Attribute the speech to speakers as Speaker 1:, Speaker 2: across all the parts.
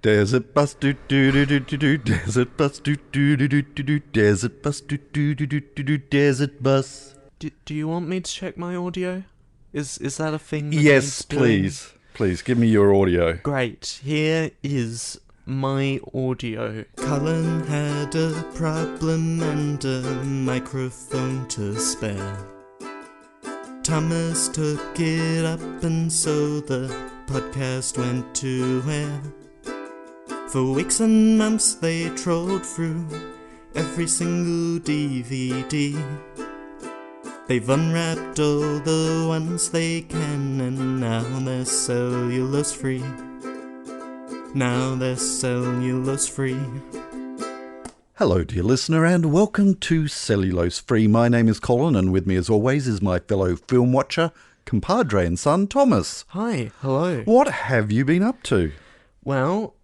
Speaker 1: Desert bus do do do do do do. Desert bus do do do do do do. Desert bus do do do do do do. Desert bus.
Speaker 2: Do you want me to check my audio? Is that a thing that
Speaker 1: Yes,
Speaker 2: needs doing?
Speaker 1: please give me your audio.
Speaker 2: Great. Here is my audio. Colin had a problem and a microphone to spare. Thomas took it up and so the podcast went to air. For weeks and months they trolled through every single DVD. They've unwrapped all the ones they can and now they're cellulose free. Now they're cellulose free.
Speaker 1: Hello, dear listener, and welcome to Cellulose Free. My name is Colin, and with me, as always, is my fellow film watcher, compadre and son, Thomas.
Speaker 2: Hi, hello.
Speaker 1: What have you been up to?
Speaker 2: Well,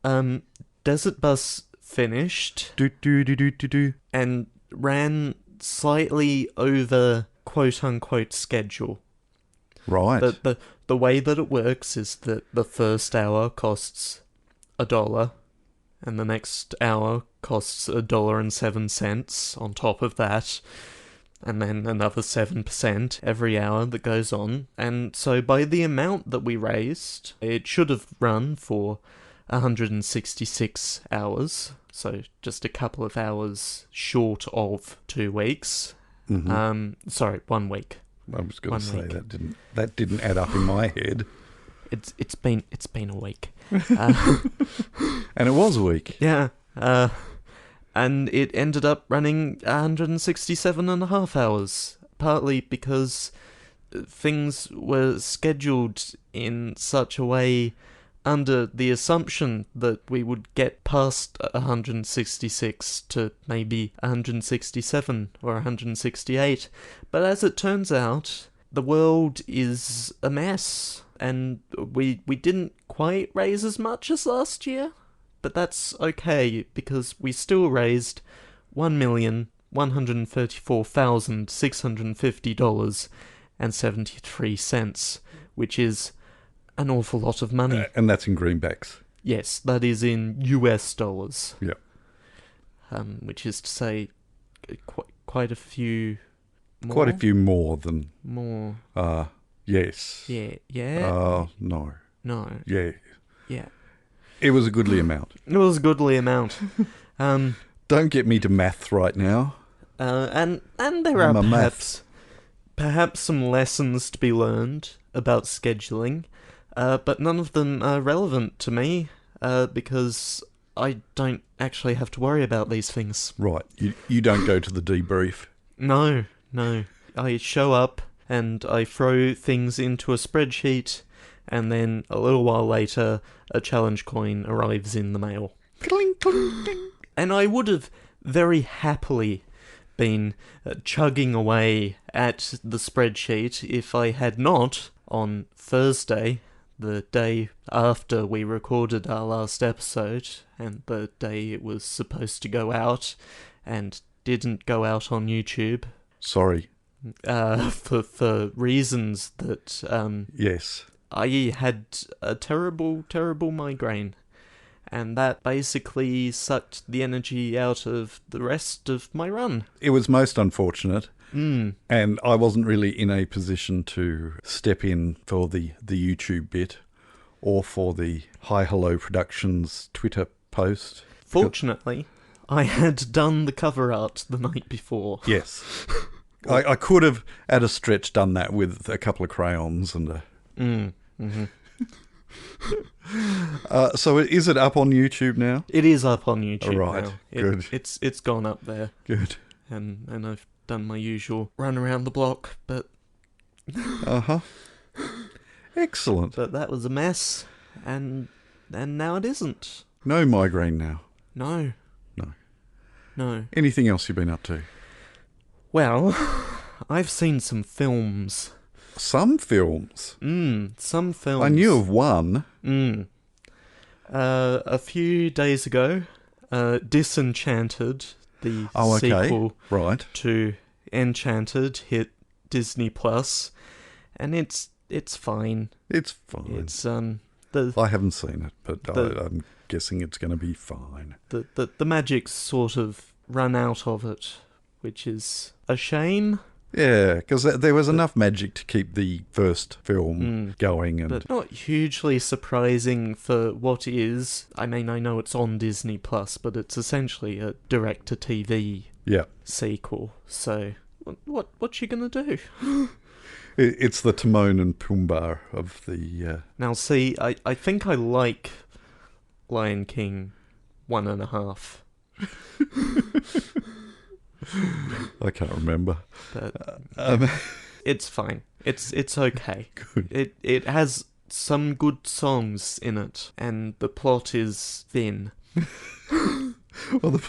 Speaker 2: Desert Bus finished and ran slightly over quote-unquote schedule.
Speaker 1: Right.
Speaker 2: The way that it works is that the first hour costs $1, and the next hour costs $1.07 on top of that, and then another 7% every hour that goes on. And so by the amount that we raised, it should have run for 166 hours, so just a couple of hours short of 2 weeks.
Speaker 1: Mm-hmm.
Speaker 2: Sorry, 1 week.
Speaker 1: I was going to say that didn't add up in my head.
Speaker 2: It's been a week.
Speaker 1: And it was a week.
Speaker 2: Yeah. And it ended up running 167.5 hours, partly because things were scheduled in such a way under the assumption that we would get past 166 to maybe 167 or 168. But as it turns out, the world is a mess, and we didn't quite raise as much as last year. But that's okay, because we still raised $1,134,650.73, which is an awful lot of money.
Speaker 1: And that's in greenbacks.
Speaker 2: Yes, that is in US dollars.
Speaker 1: Yeah.
Speaker 2: Which is to say, quite a few more.
Speaker 1: Quite a few more than...
Speaker 2: More.
Speaker 1: Yes.
Speaker 2: Yeah?
Speaker 1: No.
Speaker 2: No.
Speaker 1: Yeah.
Speaker 2: Yeah.
Speaker 1: It was a goodly amount.
Speaker 2: It was a goodly amount.
Speaker 1: Don't get me to maths right now.
Speaker 2: And there are perhaps some lessons to be learned about scheduling, but none of them are relevant to me, because I don't actually have to worry about these things.
Speaker 1: Right. You don't go to the debrief.
Speaker 2: No. I show up and I throw things into a spreadsheet, and then a little while later, a challenge coin arrives in the mail.
Speaker 1: Cling, cling, cling.
Speaker 2: And I would have very happily been chugging away at the spreadsheet if I had not, on Thursday, the day after we recorded our last episode, and the day it was supposed to go out, and didn't go out on YouTube.
Speaker 1: Sorry.
Speaker 2: For reasons that...
Speaker 1: Yes.
Speaker 2: I had a terrible, terrible migraine, and that basically sucked the energy out of the rest of my run.
Speaker 1: It was most unfortunate,
Speaker 2: and
Speaker 1: I wasn't really in a position to step in for the YouTube bit or for the Hi Hello Productions Twitter post.
Speaker 2: Fortunately, I had done the cover art the night before.
Speaker 1: Yes. I could have, at a stretch, done that with a couple of crayons and a...
Speaker 2: Mm-hmm.
Speaker 1: So is it up on YouTube now?
Speaker 2: It is up on YouTube
Speaker 1: right,
Speaker 2: now.
Speaker 1: Good.
Speaker 2: It's gone up there.
Speaker 1: Good.
Speaker 2: And I've done my usual run around the block, but...
Speaker 1: Excellent.
Speaker 2: But that was a mess, and now it isn't.
Speaker 1: No migraine now?
Speaker 2: No.
Speaker 1: Anything else you've been up to?
Speaker 2: Well, I've seen some films.
Speaker 1: Some films?
Speaker 2: Some films.
Speaker 1: I knew of one.
Speaker 2: A few days ago, Disenchanted, the sequel to Enchanted, hit Disney Plus, and it's fine.
Speaker 1: It's fine.
Speaker 2: It's
Speaker 1: I haven't seen it, but I'm guessing it's going to be fine.
Speaker 2: The magic's sort of run out of it, which is a shame.
Speaker 1: Yeah, because there was enough magic to keep the first film going.
Speaker 2: But not hugely surprising for what is. I mean, I know it's on Disney+, but it's essentially a direct-to-TV sequel. So, what you gonna do?
Speaker 1: It's the Timon and Pumbaa of the...
Speaker 2: Now, see, I think I like Lion King 1.5.
Speaker 1: I can't remember.
Speaker 2: But it's fine. It's okay.
Speaker 1: Good.
Speaker 2: It has some good songs in it, and the plot is thin.
Speaker 1: Well,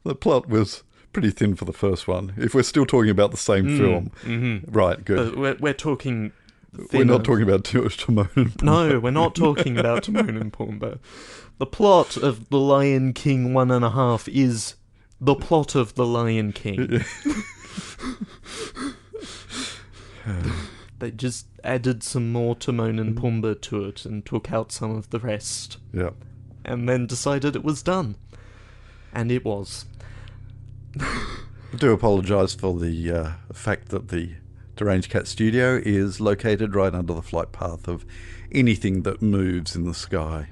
Speaker 1: the plot was pretty thin for the first one. If we're still talking about the same film.
Speaker 2: Mm-hmm.
Speaker 1: Right, good.
Speaker 2: We're talking
Speaker 1: We're
Speaker 2: thinner.
Speaker 1: not talking about Timon and Pumbaa.
Speaker 2: No, we're not talking about Timon and Pumbaa. The plot of The Lion King 1.5 is the plot of The Lion King. They just added some more Timon and Pumbaa to it and took out some of the rest.
Speaker 1: Yeah.
Speaker 2: And then decided it was done. And it was.
Speaker 1: I do apologise for the fact that the Deranged Cat Studio is located right under the flight path of anything that moves in the sky.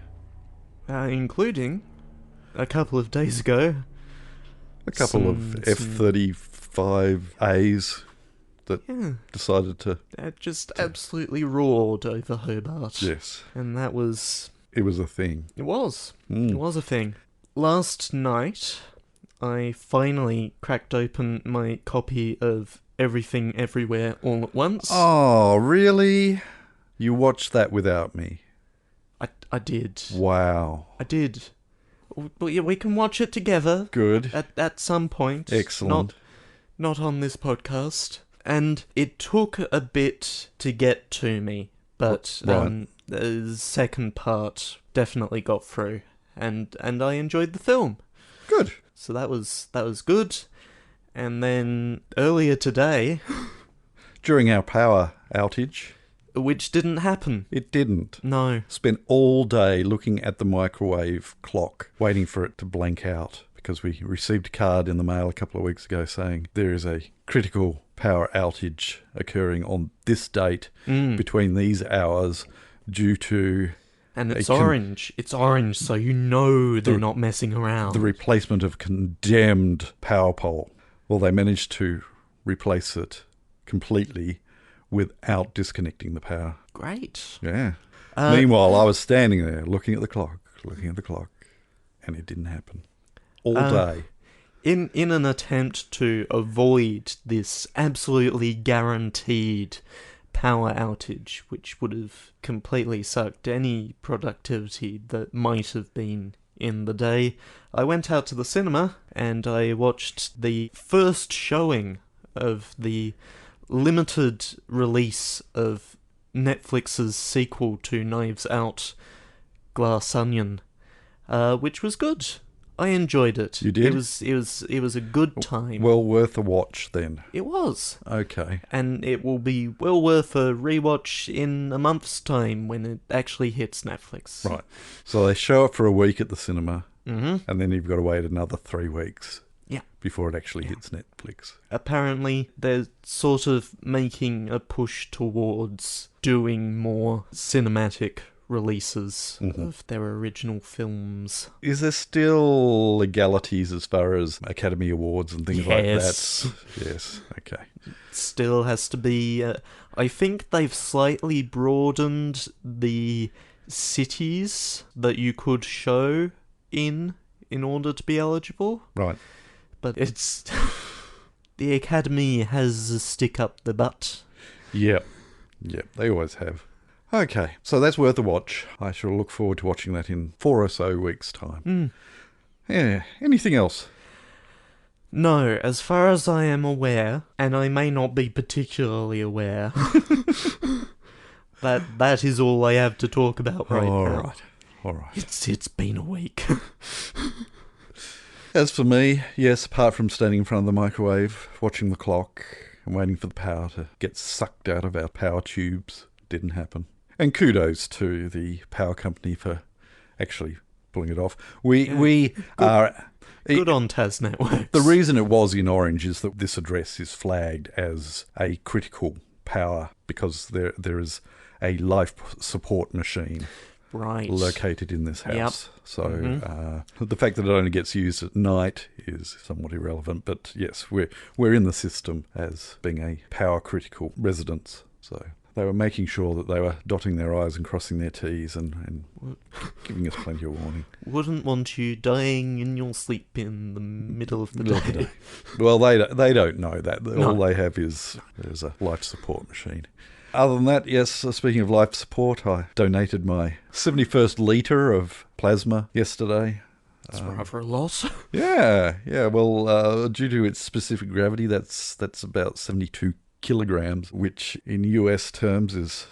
Speaker 2: Including, a couple of days ago,
Speaker 1: A couple of F-35As that decided to...
Speaker 2: That just absolutely roared over Hobart.
Speaker 1: Yes.
Speaker 2: And that was...
Speaker 1: It was a thing.
Speaker 2: It was. It was a thing. Last night, I finally cracked open my copy of Everything Everywhere All at Once.
Speaker 1: Oh, really? You watched that without me?
Speaker 2: I did.
Speaker 1: Wow.
Speaker 2: I did. We can watch it together.
Speaker 1: Good.
Speaker 2: At some point.
Speaker 1: Excellent.
Speaker 2: Not on this podcast. And it took a bit to get to me, but
Speaker 1: Right.
Speaker 2: the second part definitely got through, and I enjoyed the film.
Speaker 1: Good.
Speaker 2: So that was good. And then earlier today,
Speaker 1: During our power outage,
Speaker 2: which didn't happen.
Speaker 1: it didn't.
Speaker 2: No.
Speaker 1: Spent all day looking at the microwave clock, waiting for it to blank out, because we received a card in the mail a couple of weeks ago saying there is a critical power outage occurring on this date between these hours due to...
Speaker 2: And it's orange. It's orange, so you know they're not messing around.
Speaker 1: the replacement of condemned power pole. Well, they managed to replace it completely without disconnecting the power.
Speaker 2: Great.
Speaker 1: Yeah. Meanwhile, I was standing there looking at the clock, and it didn't happen. All day.
Speaker 2: In an attempt to avoid this absolutely guaranteed power outage, which would have completely sucked any productivity that might have been in the day, I went out to the cinema and I watched the first showing of the limited release of Netflix's sequel to Knives Out, Glass Onion, which was good. I enjoyed it.
Speaker 1: You did?
Speaker 2: It was a good time.
Speaker 1: Well worth a watch then.
Speaker 2: It was.
Speaker 1: Okay.
Speaker 2: And it will be well worth a rewatch in a month's time when it actually hits Netflix.
Speaker 1: Right. So they show it for a week at the cinema,
Speaker 2: Mm-hmm.
Speaker 1: and then you've got to wait another 3 weeks
Speaker 2: Yeah.
Speaker 1: before it actually hits Netflix.
Speaker 2: Apparently, they're sort of making a push towards doing more cinematic releases of their original films.
Speaker 1: Is there still legalities as far as Academy Awards and things like
Speaker 2: Yes.
Speaker 1: that? Yes. Okay.
Speaker 2: Still has to be... I think they've slightly broadened the cities that you could show in order to be eligible.
Speaker 1: Right.
Speaker 2: But it's... the Academy has a stick up the butt.
Speaker 1: Yep. Yep. They always have. Okay. So that's worth a watch. I shall look forward to watching that in 4 or so weeks' time. Yeah. Anything else?
Speaker 2: No, as far as I am aware, and I may not be particularly aware, that is all I have to talk about right now.
Speaker 1: All right.
Speaker 2: It's been a week.
Speaker 1: As for me, yes, apart from standing in front of the microwave, watching the clock, and waiting for the power to get sucked out of our power tubes, didn't happen. And kudos to the power company for actually pulling it off. We are...
Speaker 2: Good on Tas Networks.
Speaker 1: The reason it was in orange is that this address is flagged as a critical power because there is a life support machine located in this house. Yep. So the fact that it only gets used at night is somewhat irrelevant. But yes, we're in the system as being a power critical residence. So they were making sure that they were dotting their I's and crossing their T's and giving us plenty of warning.
Speaker 2: Wouldn't want you dying in your sleep in the middle of the day.
Speaker 1: Well, they don't know that. No. All they have is there's a life support machine. Other than that, yes, speaking of life support, I donated my 71st litre of plasma yesterday.
Speaker 2: That's rather a lot.
Speaker 1: Yeah. Well, due to its specific gravity, that's about 72 kilograms, which in US terms is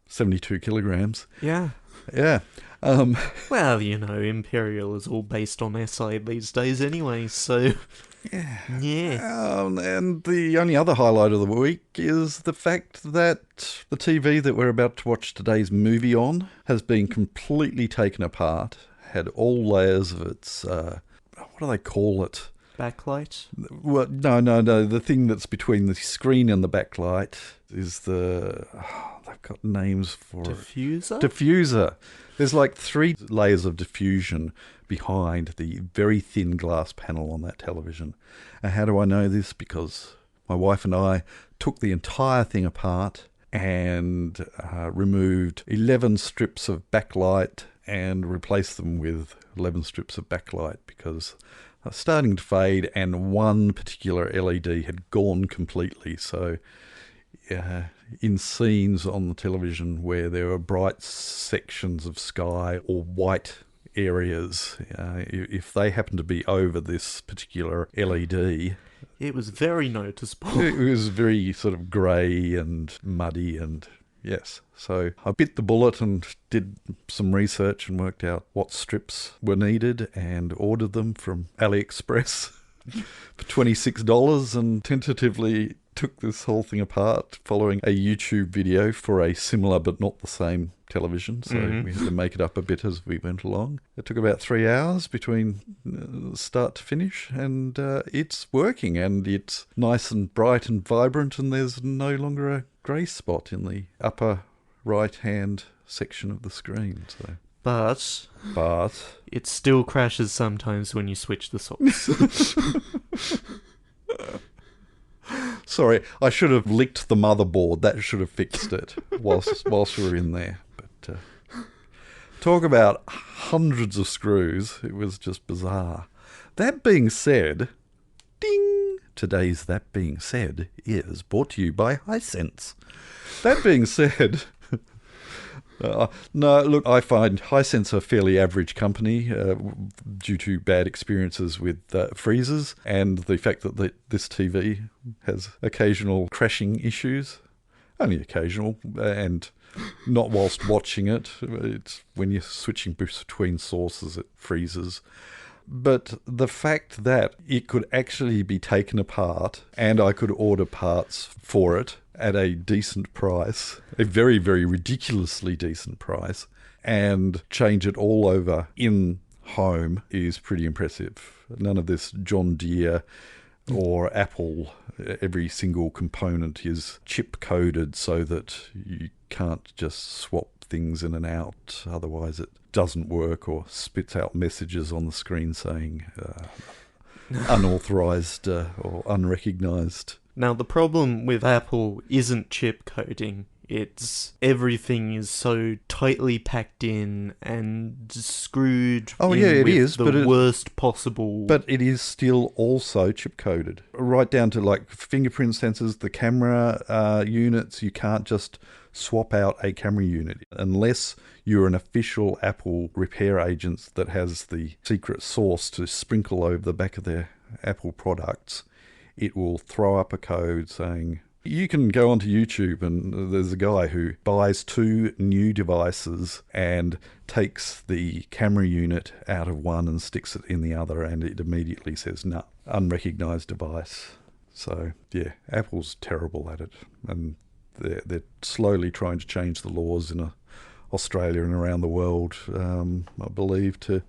Speaker 1: 72 kilograms.
Speaker 2: Yeah. Well, Imperial is all based on SI these days anyway, so... Yeah.
Speaker 1: And the only other highlight of the week is the fact that the TV that we're about to watch today's movie on has been completely taken apart, had all layers of its, what do they call it?
Speaker 2: Backlight?
Speaker 1: Well, no. The thing that's between the screen and the backlight is they've got names for
Speaker 2: Diffuser?
Speaker 1: Diffuser. There's like 3 layers of diffusion behind the very thin glass panel on that television. And how do I know this? Because my wife and I took the entire thing apart and removed 11 strips of backlight and replaced them with 11 strips of backlight because starting to fade, and one particular LED had gone completely. So in scenes on the television where there were bright sections of sky or white areas, if they happened to be over this particular LED...
Speaker 2: It was very noticeable.
Speaker 1: It was very sort of grey and muddy and... Yes, so I bit the bullet and did some research and worked out what strips were needed and ordered them from AliExpress for $26 and tentatively took this whole thing apart following a YouTube video for a similar but not the same television. So we had to make it up a bit as we went along. It took about 3 hours between start to finish, and it's working, and it's nice and bright and vibrant, and there's no longer a grey spot in the upper right-hand section of the screen. So. But
Speaker 2: it still crashes sometimes when you switch the sockets.
Speaker 1: Sorry, I should have licked the motherboard. That should have fixed it whilst we were in there. But talk about hundreds of screws. It was just bizarre. That being said, ding! Today's That Being Said is brought to you by Hisense. That being said... no, look, I find Hisense a fairly average company due to bad experiences with freezers and the fact that this TV has occasional crashing issues. Only occasional, and not whilst watching it. It's when you're switching between sources, it freezes. But the fact that it could actually be taken apart and I could order parts for it at a decent price, a very, very ridiculously decent price, and change it all over in home is pretty impressive. None of this John Deere or Apple, every single component is chip coded so that you can't just swap things in and out, otherwise it doesn't work or spits out messages on the screen saying unauthorized or unrecognized.
Speaker 2: Now, the problem with Apple isn't chip coding. It's everything is so tightly packed in and screwed the worst possible...
Speaker 1: But it is still also chip coded. Right down to like fingerprint sensors, the camera units. You can't just swap out a camera unit unless you're an official Apple repair agent that has the secret sauce to sprinkle over the back of their Apple products. It will throw up a code saying... You can go onto YouTube and there's a guy who buys 2 new devices and takes the camera unit out of one and sticks it in the other, and it immediately says, no, unrecognized device. So, yeah, Apple's terrible at it, and they're slowly trying to change the laws in a Australia and around the world, I believe, to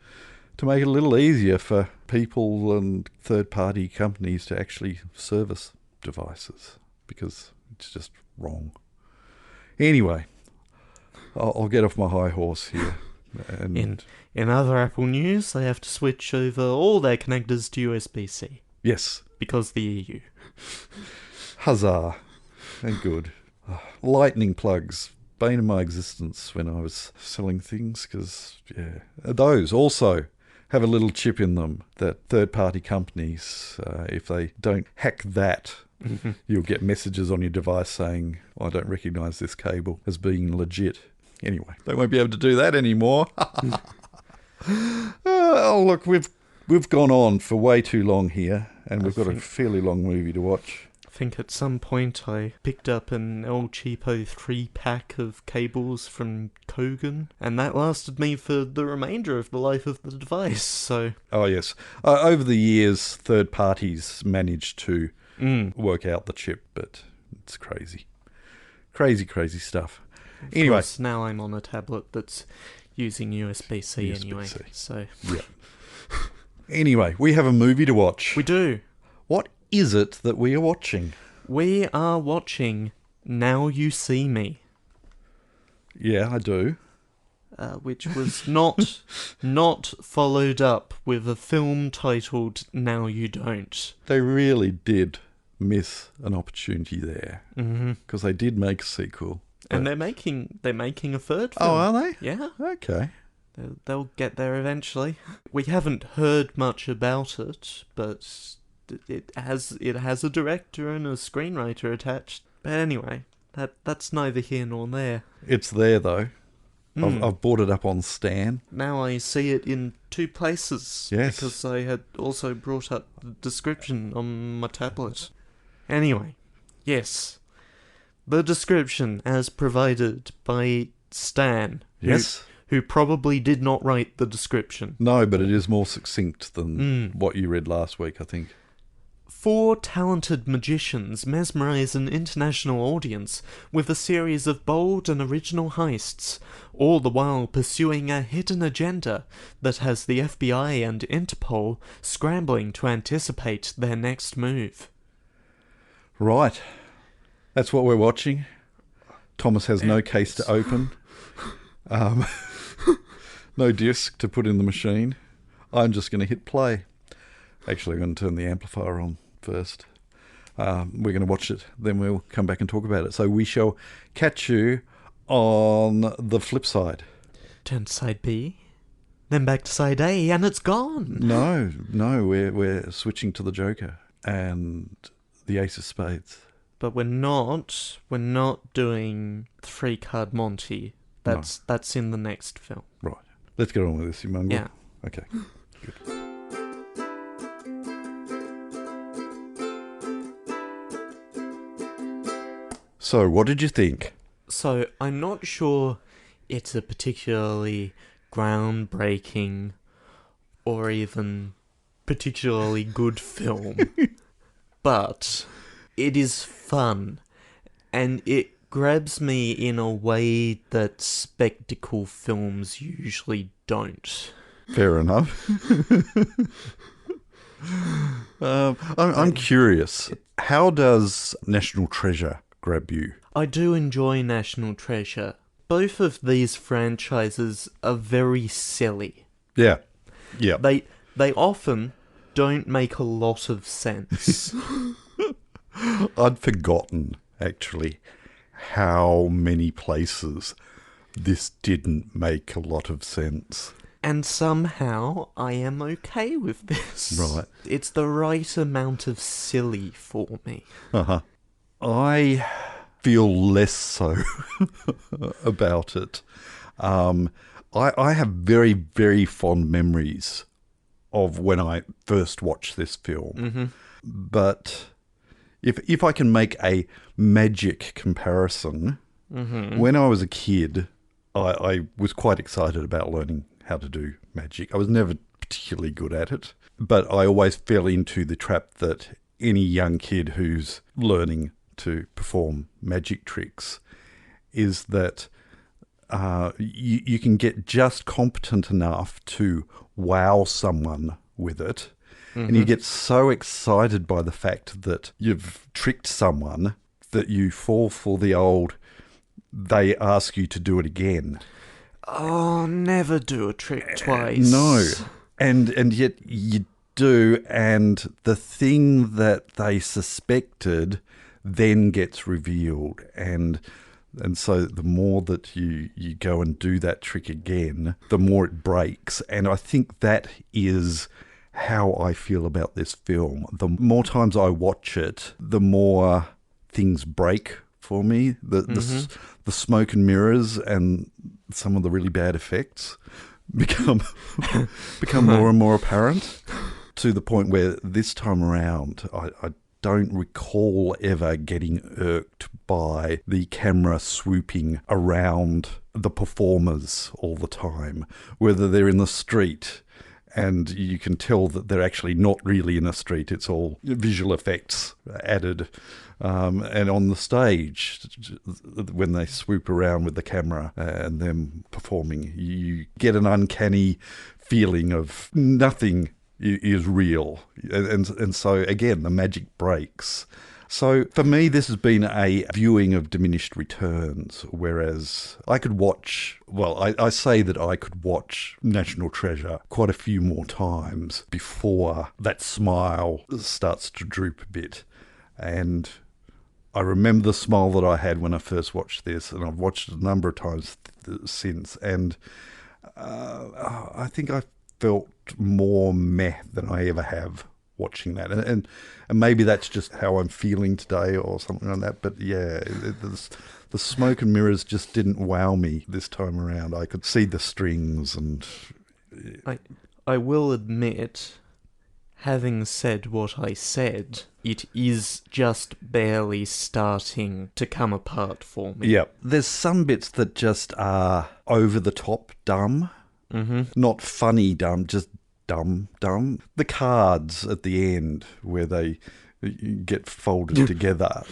Speaker 1: make it a little easier for people and third-party companies to actually service devices, because it's just wrong. Anyway, I'll get off my high horse here. And
Speaker 2: in other Apple news, they have to switch over all their connectors to USB-C.
Speaker 1: yes,
Speaker 2: Because the EU.
Speaker 1: huzzah, and good. Lightning plugs, bane of my existence when I was selling things, because, those also have a little chip in them that third-party companies, if they don't hack that, you'll get messages on your device saying, I don't recognise this cable as being legit. Anyway, they won't be able to do that anymore. Oh, look, we've gone on for way too long here, and we've got a fairly long movie to watch.
Speaker 2: I think at some point I picked up an El Cheapo 3-pack of cables from Kogan, and that lasted me for the remainder of the life of the device, so...
Speaker 1: Oh, yes. Over the years, third parties managed to work out the chip, but it's crazy. Crazy stuff. Anyway.
Speaker 2: Of course, now I'm on a tablet that's using USB-C anyway, so...
Speaker 1: Yeah. Anyway, we have a movie to watch.
Speaker 2: We do.
Speaker 1: What is it that we are watching?
Speaker 2: We are watching Now You See Me.
Speaker 1: Yeah, I do.
Speaker 2: Which was not followed up with a film titled Now You Don't.
Speaker 1: They really did miss an opportunity there, because they did make a sequel.
Speaker 2: And they're making a third film.
Speaker 1: Oh, are they?
Speaker 2: Yeah.
Speaker 1: Okay.
Speaker 2: They'll get there eventually. We haven't heard much about it, but it has a director and a screenwriter attached. But anyway, that's neither here nor there.
Speaker 1: It's there, though. I've bought it up on Stan.
Speaker 2: Now I see it in 2 places.
Speaker 1: Yes.
Speaker 2: Because I had also brought up the description on my tablet. Anyway, yes. The description as provided by Stan.
Speaker 1: Yes.
Speaker 2: Who probably did not write the description.
Speaker 1: No, but it is more succinct than what you read last week, I think.
Speaker 2: 4 talented magicians mesmerize an international audience with a series of bold and original heists, all the while pursuing a hidden agenda that has the FBI and Interpol scrambling to anticipate their next move.
Speaker 1: Right. That's what we're watching. Thomas has no case to open. No disc to put in the machine. I'm just going to hit play. Actually, I'm going to turn the amplifier on first. We're going to watch it, then we'll come back and talk about it. So we shall catch you on the flip side.
Speaker 2: Turn to side B, then back to side A, and it's gone.
Speaker 1: No, we're switching to the Joker and the Ace of Spades.
Speaker 2: But we're not doing 3-card Monty. That's in the next film.
Speaker 1: Right. Let's get on with this, you mongrel.
Speaker 2: Yeah.
Speaker 1: Okay. Good. So, what did you think?
Speaker 2: So, I'm not sure it's a particularly groundbreaking or even particularly good film, but it is fun, and it grabs me in a way that spectacle films usually don't.
Speaker 1: Fair enough. I'm curious. How does National Treasure grab you?
Speaker 2: I do enjoy National Treasure. Both of these franchises are very silly.
Speaker 1: Yeah. Yeah.
Speaker 2: They often don't make a lot of sense.
Speaker 1: I'd forgotten, actually, how many places this didn't make a lot of sense.
Speaker 2: And somehow I am okay with this.
Speaker 1: Right.
Speaker 2: It's the right amount of silly for me.
Speaker 1: Uh-huh. I feel less so about it. I have very, very fond memories of when I first watched this film. Mm-hmm. But if I can make a magic comparison, when I was a kid, I was quite excited about learning how to do magic. I was never particularly good at it, but I always fell into the trap that any young kid who's learning to perform magic tricks is that you can get just competent enough to wow someone with it. And you get so excited by the fact that you've tricked someone that you fall for the old, they ask you to do it again.
Speaker 2: Oh, never do a trick twice.
Speaker 1: No. And yet you do, and the thing that they suspected then gets revealed. And so the more that you go and do that trick again, the more it breaks. And I think that is how I feel about this film. The more times I watch it, the more things break for me. The smoke and mirrors and some of the really bad effects become more and more apparent, to the point where this time around I don't recall ever getting irked by the camera swooping around the performers all the time, whether they're in the street and you can tell that they're actually not really in a street. It's all visual effects added. And on the stage, when they swoop around with the camera and them performing, you get an uncanny feeling of nothing is real. And so, again, the magic breaks. So for me, this has been a viewing of diminished returns, whereas I could watch, I say that I could watch National Treasure quite a few more times before that smile starts to droop a bit. And I remember the smile that I had when I first watched this, and I've watched it a number of times since, and I think I felt more meh than I ever have watching that, and maybe that's just how I'm feeling today or something like that. But yeah, the smoke and mirrors just didn't wow me this time around. I could see the strings, and
Speaker 2: I will admit, having said what I said, it is just barely starting to come apart for me.
Speaker 1: Yeah, there's some bits that just are over the top dumb, not funny dumb, just dumb. The cards at the end where they get folded together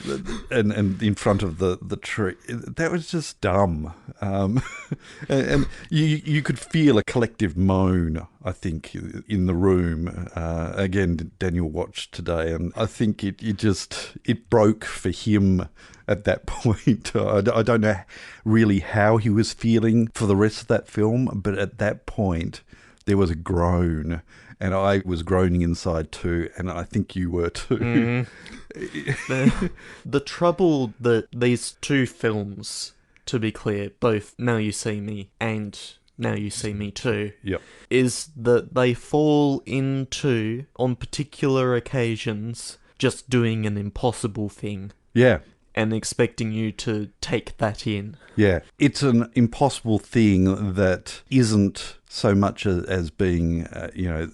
Speaker 1: and in front of the tree, that was just dumb. And you could feel a collective moan, I think, in the room. Again, Daniel watched today, and I think it broke for him at that point. I don't know really how he was feeling for the rest of that film, but at that point there was a groan, and I was groaning inside too, and I think you were too.
Speaker 2: The trouble that these two films, to be clear, both Now You See Me and Now You See Me Too, is that they fall into, on particular occasions, just doing an impossible thing. Yeah. And expecting you to take that in.
Speaker 1: Yeah. It's an impossible thing that isn't so much as being,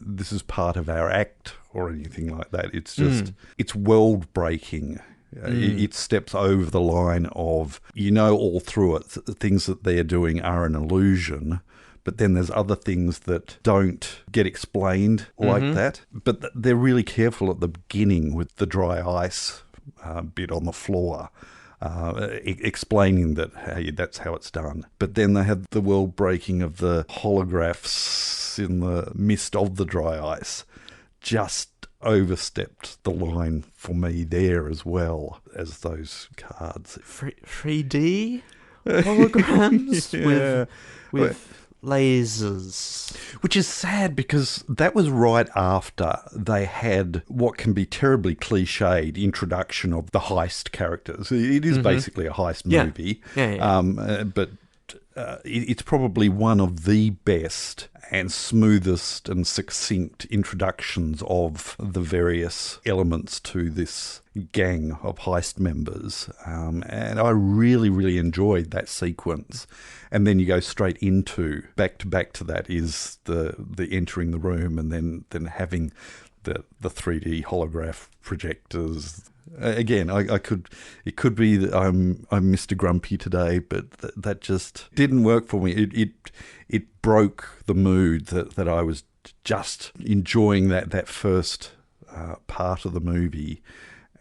Speaker 1: this is part of our act or anything like that. It's just, it's world breaking. It steps over the line of, all through it, things that they're doing are an illusion. But then there's other things that don't get explained like that. But they're really careful at the beginning with the dry ice bit on the floor, explaining that, hey, that's how it's done. But then they have the world breaking of the holographs in the mist of the dry ice. Just overstepped the line for me there as well as those cards.
Speaker 2: 3D holograms with lasers.
Speaker 1: Which is sad because that was right after they had what can be terribly cliched introduction of the heist characters. It is basically a heist movie. But it's probably one of the best and smoothest and succinct introductions of the various elements to this gang of heist members. And I really, really enjoyed that sequence. And then you go straight into, back to that is the entering the room and then having the 3D holograph projectors. Again, it could be that I'm Mr. Grumpy today, but that just didn't work for me. It broke the mood that I was just enjoying that first part of the movie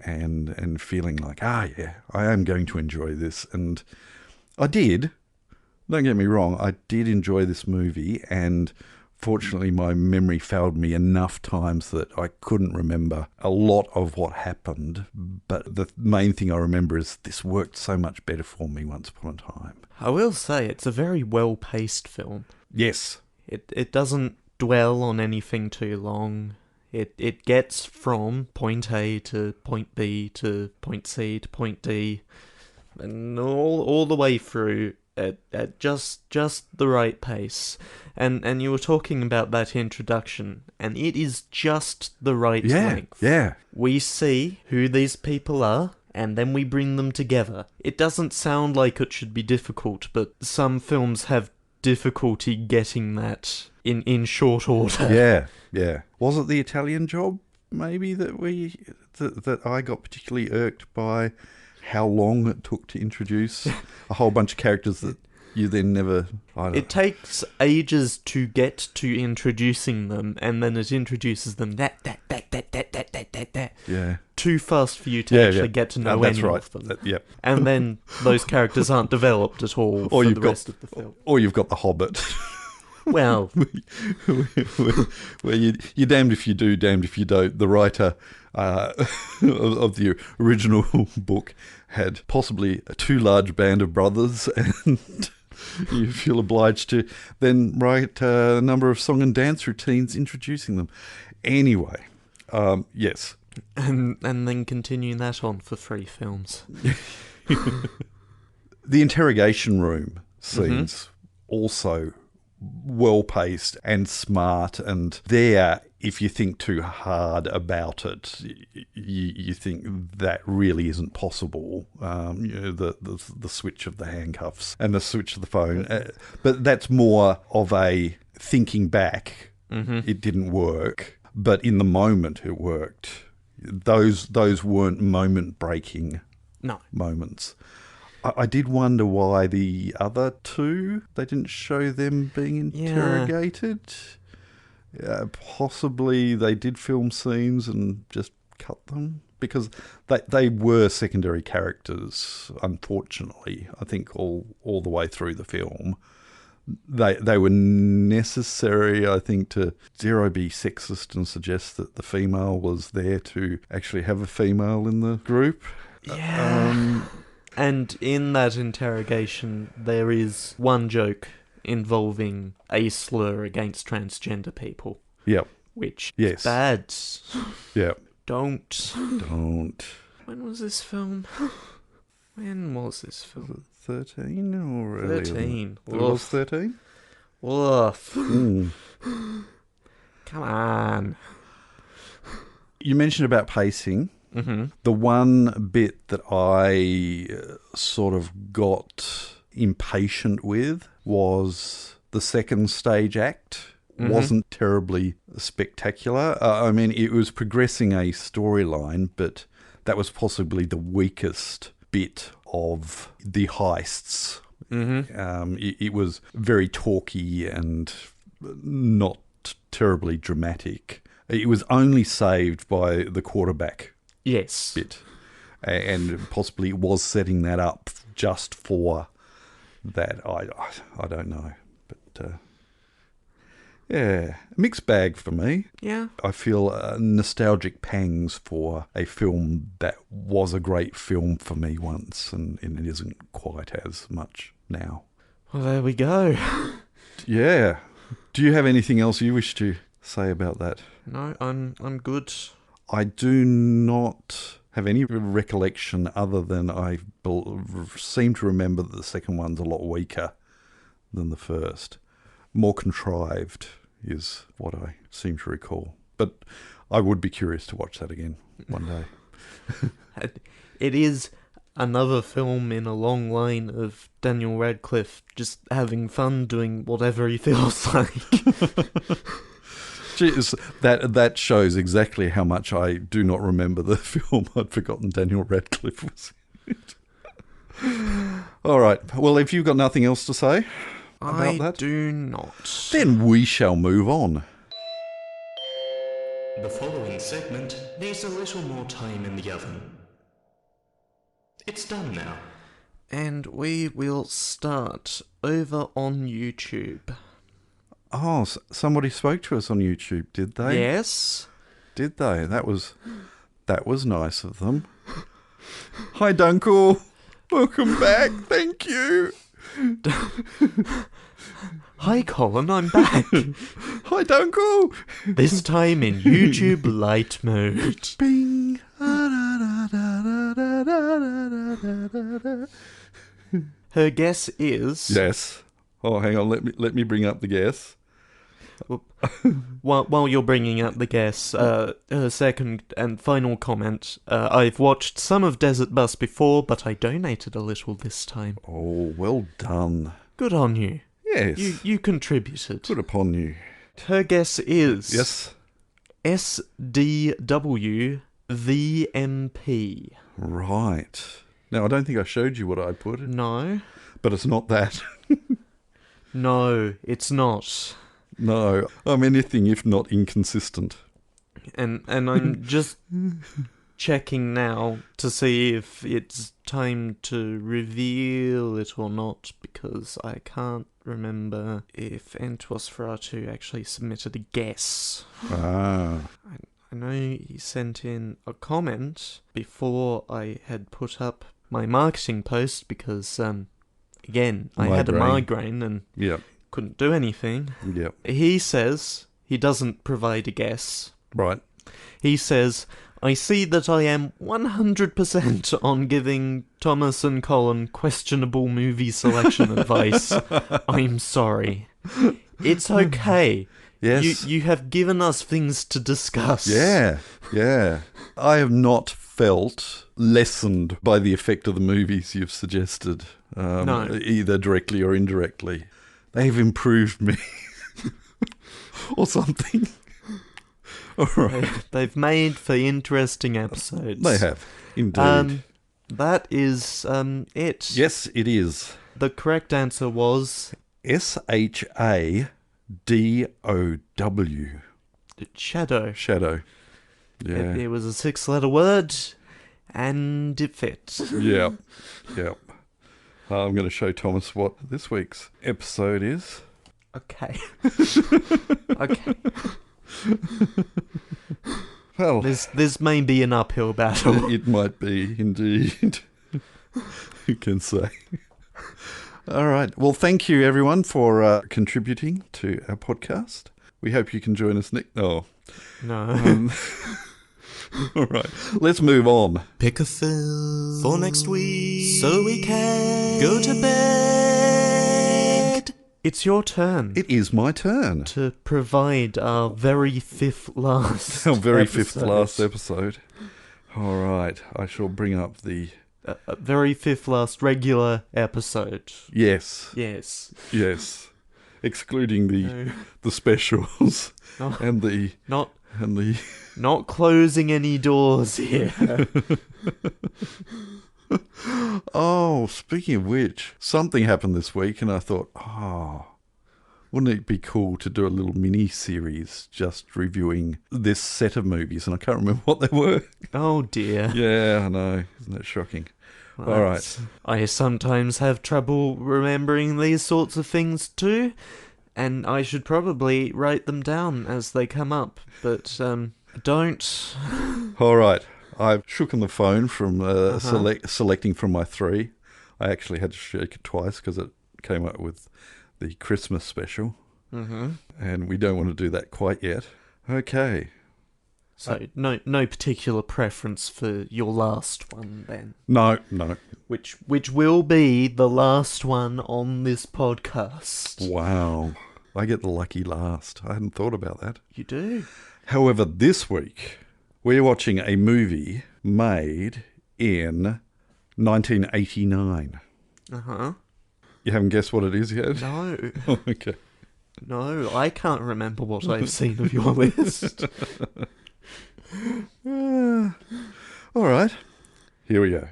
Speaker 1: and feeling like, yeah, I am going to enjoy this. And I did, Don't get me wrong, I did enjoy this movie, and fortunately my memory failed me enough times that I couldn't remember a lot of what happened, but the main thing I remember is this worked so much better for me once upon a time.
Speaker 2: I will say it's a very well-paced film.
Speaker 1: Yes.
Speaker 2: It doesn't dwell on anything too long. It gets from point A to point B to point C to point D, and all the way through at just the right pace. And you were talking about that introduction, and it is just the right length.
Speaker 1: Yeah.
Speaker 2: We see who these people are, and then we bring them together. It doesn't sound like it should be difficult, but some films have difficulty getting that in short order.
Speaker 1: Yeah. Was it The Italian Job, maybe, that I got particularly irked by how long it took to introduce a whole bunch of characters that you then never...
Speaker 2: It takes ages to get to introducing them, and then it introduces them that.
Speaker 1: Yeah.
Speaker 2: Too fast for you to actually get to know any
Speaker 1: right.
Speaker 2: of them.
Speaker 1: Yep.
Speaker 2: And then those characters aren't developed at all for the rest of the film.
Speaker 1: Or you've got The Hobbit.
Speaker 2: Well...
Speaker 1: where you're damned if you do, damned if you don't. The writer of the original book had possibly a too large band of brothers, and you feel obliged to then write a number of song and dance routines introducing them. Anyway, yes.
Speaker 2: And then continue that on for 3 films.
Speaker 1: The interrogation room scenes also well-paced and smart, and there, if you think too hard about it, you think that really isn't possible. The switch of the handcuffs and the switch of the phone. But that's more of a thinking back. It didn't work, but in the moment it worked. Those weren't moment-breaking moments. I did wonder why the other 2, they didn't show them being interrogated. Possibly they did film scenes and just cut them, because they were secondary characters, unfortunately. I think all the way through the film. They were necessary, I think, to zero be sexist and suggest that the female was there to actually have a female in the group.
Speaker 2: Yeah. And in that interrogation, there is one joke involving a slur against transgender people.
Speaker 1: Yep.
Speaker 2: Which is bad.
Speaker 1: Yep.
Speaker 2: Don't.
Speaker 1: When
Speaker 2: was this film? Was it
Speaker 1: 13 or earlier?
Speaker 2: 13.
Speaker 1: It was 13?
Speaker 2: Woof. Come on.
Speaker 1: You mentioned about pacing.
Speaker 2: Mm-hmm.
Speaker 1: The one bit that I sort of got impatient with was the second stage act. Wasn't terribly spectacular. I mean, it was progressing a storyline, but that was possibly the weakest bit of the heists. It was very talky and not terribly dramatic. It was only saved by the quarterback bit, and possibly was setting that up just for that. I don't know, but mixed bag for me.
Speaker 2: Yeah,
Speaker 1: I feel nostalgic pangs for a film that was a great film for me once, and it isn't quite as much now.
Speaker 2: Well, there we go.
Speaker 1: Yeah. Do you have anything else you wish to say about that?
Speaker 2: No, I'm good.
Speaker 1: I do not have any recollection other than I seem to remember that the second one's a lot weaker than the first. More contrived is what I seem to recall. But I would be curious to watch that again one day.
Speaker 2: It is another film in a long line of Daniel Radcliffe just having fun doing whatever he feels like.
Speaker 1: Jeez, that shows exactly how much I do not remember the film. I'd forgotten Daniel Radcliffe was in it. All right. Well, if you've got nothing else to say about that,
Speaker 2: I do not.
Speaker 1: Then we shall move on.
Speaker 2: The following segment needs a little more time in the oven. It's done now. And we will start over on YouTube.
Speaker 1: Oh, somebody spoke to us on YouTube, did they?
Speaker 2: Yes.
Speaker 1: Did they? That was nice of them. Hi, Dunkel. Welcome back. Thank you.
Speaker 2: Hi, Colin, I'm back.
Speaker 1: Hi, Dunkel.
Speaker 2: This time in YouTube light mode.
Speaker 1: Bing.
Speaker 2: Her guess is...
Speaker 1: Yes. Oh, hang on. Let me bring up the guess.
Speaker 2: While you're bringing up the guess, her second and final comment, I've watched some of Desert Bus before, but I donated a little this time.
Speaker 1: Oh, well done.
Speaker 2: Good on you.
Speaker 1: Yes.
Speaker 2: You contributed.
Speaker 1: Good upon you.
Speaker 2: Her guess is...
Speaker 1: Yes.
Speaker 2: SDW VMP.
Speaker 1: Right. Now, I don't think I showed you what I put,
Speaker 2: No.
Speaker 1: but it's not that.
Speaker 2: No, it's not.
Speaker 1: No, I'm anything if not inconsistent.
Speaker 2: And I'm just checking now to see if it's time to reveal it or not, because I can't remember if Entwasferatu actually submitted a guess.
Speaker 1: Ah.
Speaker 2: I know he sent in a comment before I had put up my marketing post because, again, I had a migraine and
Speaker 1: Yep.
Speaker 2: couldn't do anything.
Speaker 1: Yep.
Speaker 2: He says he doesn't provide a guess.
Speaker 1: Right.
Speaker 2: He says, I see that I am 100% on giving Thomas and Colin questionable movie selection advice. I'm sorry. It's okay.
Speaker 1: Yes.
Speaker 2: You have given us things to discuss.
Speaker 1: Yeah. Yeah. I have not felt lessened by the effect of the movies you've suggested,
Speaker 2: No.
Speaker 1: either directly or indirectly. They've improved me. Or something. All right.
Speaker 2: They've made for interesting episodes.
Speaker 1: They have, indeed.
Speaker 2: That is it.
Speaker 1: Yes, it is.
Speaker 2: The correct answer was...
Speaker 1: SHADOW.
Speaker 2: Shadow.
Speaker 1: Shadow. Yeah.
Speaker 2: It was a 6-letter word, and it fit.
Speaker 1: Yep. Yep. I'm going to show Thomas what this week's episode is.
Speaker 2: Okay. Okay.
Speaker 1: Well,
Speaker 2: This may be an uphill battle.
Speaker 1: it might be, indeed. Who can say? All right. Well, thank you, everyone, for contributing to our podcast. We hope you can join us next... Oh.
Speaker 2: No.
Speaker 1: All right. Let's move on.
Speaker 3: Pick a film for next week so we can go to bed.
Speaker 2: It's your turn
Speaker 1: It is my turn.
Speaker 2: to provide our very fifth last
Speaker 1: Our very
Speaker 2: episode.
Speaker 1: fifth last episode. All right. I shall bring up the...
Speaker 2: Very fifth last regular episode.
Speaker 1: Yes.
Speaker 2: Yes.
Speaker 1: Yes. Excluding
Speaker 2: No.
Speaker 1: the specials
Speaker 2: No.
Speaker 1: and the...
Speaker 2: Not closing any doors here.
Speaker 1: Oh, speaking of which, something happened this week and I thought, wouldn't it be cool to do a little mini-series just reviewing this set of movies? And I can't remember what they were.
Speaker 2: Oh dear.
Speaker 1: Yeah, I know. Isn't that shocking? All right.
Speaker 2: I sometimes have trouble remembering these sorts of things too, and I should probably write them down as they come up, but don't.
Speaker 1: All right. I've shooken the phone from selecting from my 3. I actually had to shake it twice because it came up with the Christmas special.
Speaker 2: Mm-hmm.
Speaker 1: And we don't want to do that quite yet. Okay.
Speaker 2: So no particular preference for your last one then,
Speaker 1: No.
Speaker 2: which will be the last one on this podcast.
Speaker 1: Wow. I get the lucky last. I hadn't thought about that.
Speaker 2: You do.
Speaker 1: However, this week, we're watching a movie made in 1989.
Speaker 2: Uh-huh.
Speaker 1: You haven't guessed what it is yet?
Speaker 2: No.
Speaker 1: Oh, okay.
Speaker 2: No, I can't remember what I've seen of your list.
Speaker 1: All right. Here we go.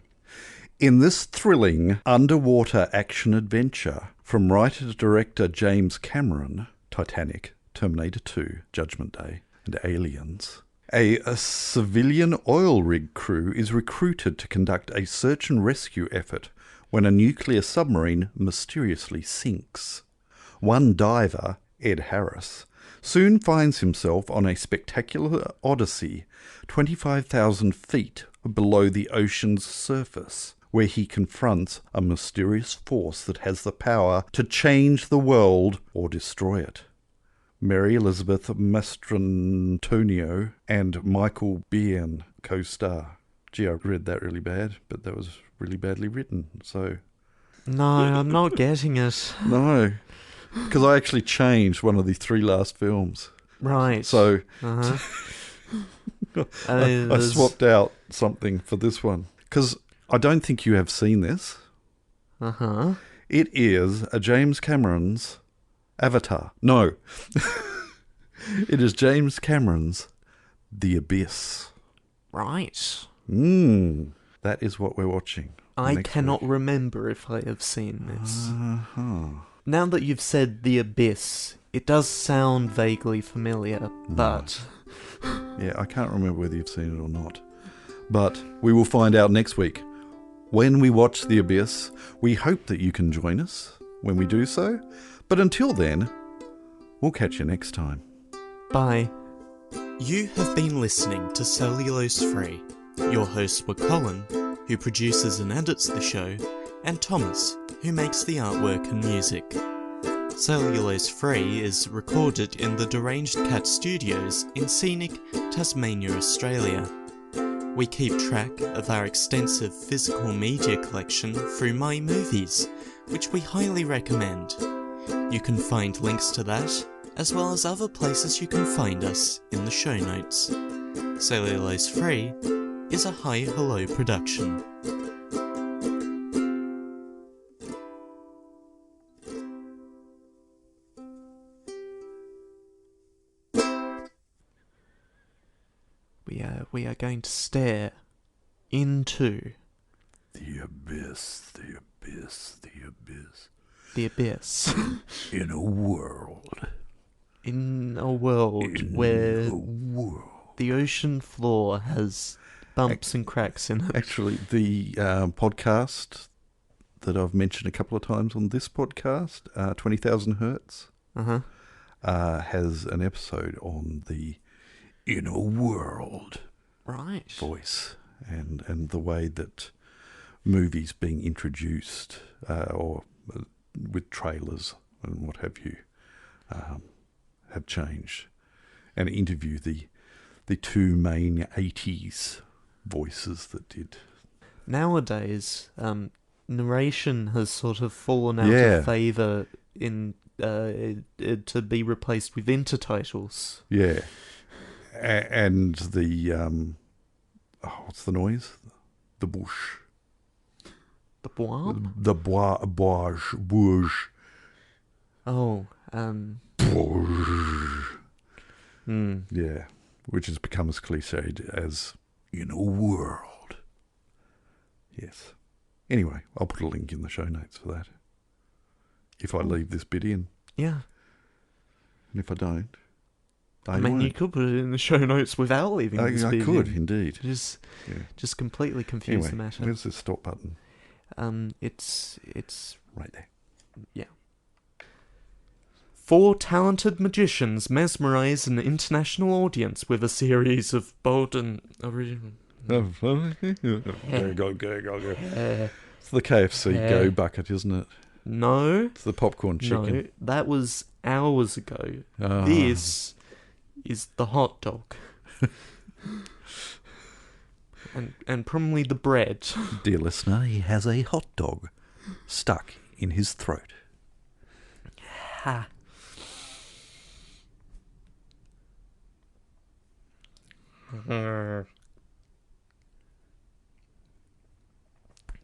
Speaker 1: In this thrilling underwater action adventure from writer-director James Cameron, Titanic, Terminator 2, Judgment Day, and Aliens, a civilian oil rig crew is recruited to conduct a search and rescue effort when a nuclear submarine mysteriously sinks. One diver, Ed Harris, soon finds himself on a spectacular odyssey 25,000 feet below the ocean's surface, where he confronts a mysterious force that has the power to change the world or destroy it. Mary Elizabeth Mastrantonio and Michael Biehn co-star. Gee, I read that really bad, but that was really badly written, so...
Speaker 2: No, I'm not getting it.
Speaker 1: No, because I actually changed one of the three last films.
Speaker 2: Right.
Speaker 1: So
Speaker 2: Uh-huh.
Speaker 1: I swapped out something for this one. Because I don't think you have seen this.
Speaker 2: Uh-huh.
Speaker 1: It is a James Cameron's Avatar. No. It is James Cameron's The Abyss.
Speaker 2: Right.
Speaker 1: That is what we're watching.
Speaker 2: I
Speaker 1: next
Speaker 2: cannot
Speaker 1: week.
Speaker 2: remember if I have seen this.
Speaker 1: Uh-huh.
Speaker 2: Now that you've said The Abyss, it does sound vaguely familiar, but...
Speaker 1: Yeah, I can't remember whether you've seen it or not. But we will find out next week. When we watch The Abyss, we hope that you can join us when we do so. But until then, we'll catch you next time.
Speaker 2: Bye.
Speaker 3: You have been listening to Cellulose Free. Your hosts were Colin, who produces and edits the show, and Thomas, who makes the artwork and music. Cellulose Free is recorded in the Deranged Cat Studios in scenic Tasmania, Australia. We keep track of our extensive physical media collection through My Movies, which we highly recommend. You can find links to that, as well as other places you can find us in the show notes. Cellulose Free is a Hi Hello production.
Speaker 2: We are going to stare into
Speaker 1: The abyss, the abyss, the abyss.
Speaker 2: the abyss
Speaker 1: In a world.
Speaker 2: in a world where the ocean floor has bumps and cracks in it.
Speaker 1: Actually, the podcast that I've mentioned a couple of times on this podcast, 20,000 Hertz,
Speaker 2: Uh-huh.
Speaker 1: has an episode on the inner world
Speaker 2: Right.
Speaker 1: voice and the way that movies being introduced or with trailers and what have you have changed, and interview the two main 80s voices that did.
Speaker 2: Nowadays, narration has sort of fallen out
Speaker 1: Yeah.
Speaker 2: of favour in to be replaced with intertitles.
Speaker 1: Yeah. And the what's the noise? The bush.
Speaker 2: The bois?
Speaker 1: The bush.
Speaker 2: Oh,
Speaker 1: Yeah, which has become as cliched as in a world. Yes. Anyway, I'll put a link in the show notes for that. If I leave this bit in.
Speaker 2: yeah.
Speaker 1: And if I don't,
Speaker 2: I mean, you could put it in the show notes without leaving this
Speaker 1: I
Speaker 2: bit
Speaker 1: could,
Speaker 2: in.
Speaker 1: indeed.
Speaker 2: Just completely confuse
Speaker 1: Anyway,
Speaker 2: the matter.
Speaker 1: where's the stop button?
Speaker 2: It's
Speaker 1: Right there.
Speaker 2: yeah. 4 talented magicians mesmerize an international audience with a series of bold and original.
Speaker 1: Go. It's the KFC Go bucket, isn't it?
Speaker 2: No,
Speaker 1: It's the popcorn chicken.
Speaker 2: no, that was hours ago.
Speaker 1: Ah.
Speaker 2: This is the hot dog. and probably the bread.
Speaker 1: Dear listener, he has a hot dog stuck in his throat.
Speaker 2: Ha.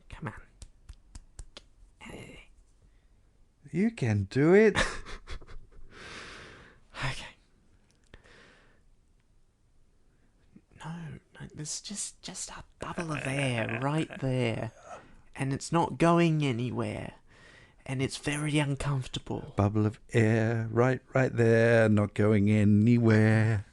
Speaker 2: Come on.
Speaker 1: You can do it.
Speaker 2: Okay. No, there's just a bubble of air right there. And it's not going anywhere. And it's very uncomfortable.
Speaker 1: Bubble of air right there, not going anywhere.